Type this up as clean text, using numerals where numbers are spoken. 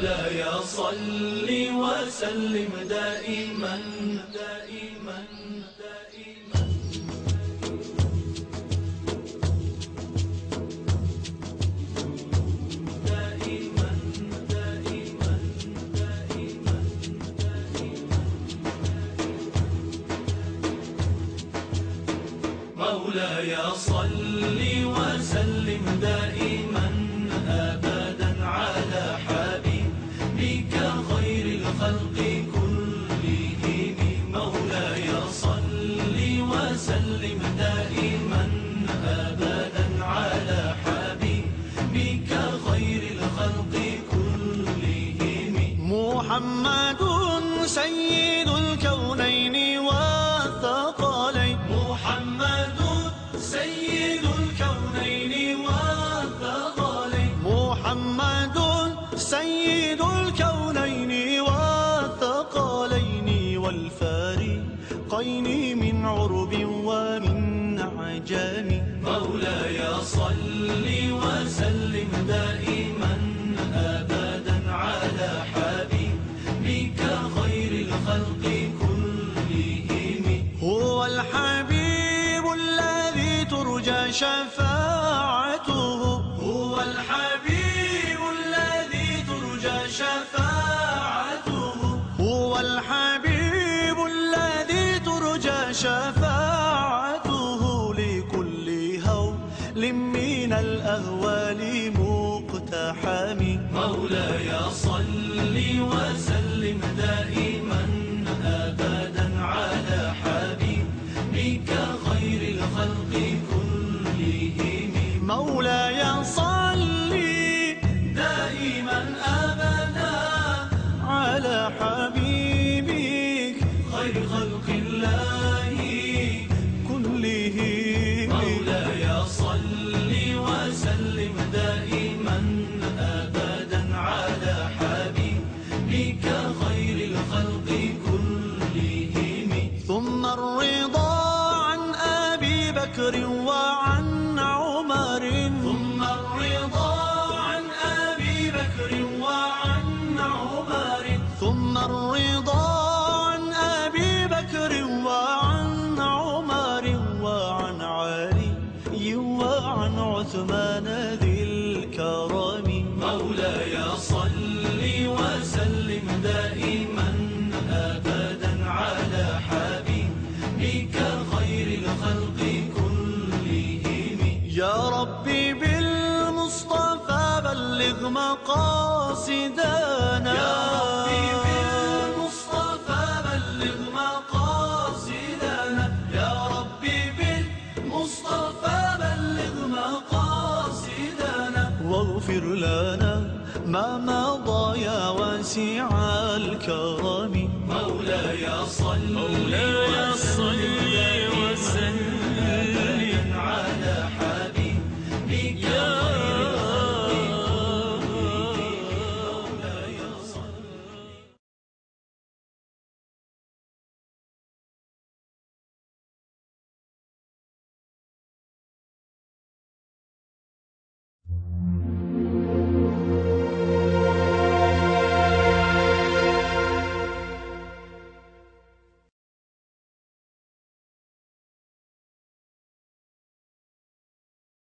مولاي صل وسلم دائما دائما دائما دائما دائما دائما مولاي صل وسلم دائما أبدا على حبيبك خير الخلق كلهم. مولاي صل وسلم دائما أبدا على حبيبك خير الخلق كلهم. محمد سيد الكونين والثقلين. محمد سيد الكونين والثقلين. محمد سيد الكونين والثقلين والفارقين من عرب ومن عجم. مولاي صل وسلم دائما أبدا على حبيبك خير الخلق كلهم. هو الحبيب الذي ترجى شفاعته. هو الحبيب الذي ترجى شفاعته. هو الحبيب الذي ترجى شفاعته لكل هول من الأهوال مقتحم. مولاي صل وسلم دائما أبدا على حبيبك خير الخلق كلهم. مولاي صل دائما أبدا على حبيبك خير خلق الله كلهم. مولاي صل وسلم دائما أبدا على حبيبك خير الخلق كلهم. ثم الرضا عن أبي بكر وعن عمر. ثم الرضا عن أبي بكر وعن عمر. ثم الرضا عن أبي بكر وعن عمر وعن علي وعن عثمان ذي الكرم. مولاي صل وسلم دائما أبدا على حبيبك خير الخلق كلهم. يا ربي بالمصطفى بلغ مقاصدنا. يا ربي بالمصطفى بلغ مقاصدنا. يا ربي بالمصطفى بلغ مقاصدنا. واغفر لنا ما مضى يا واسع الكرم. مولاي صل وسلم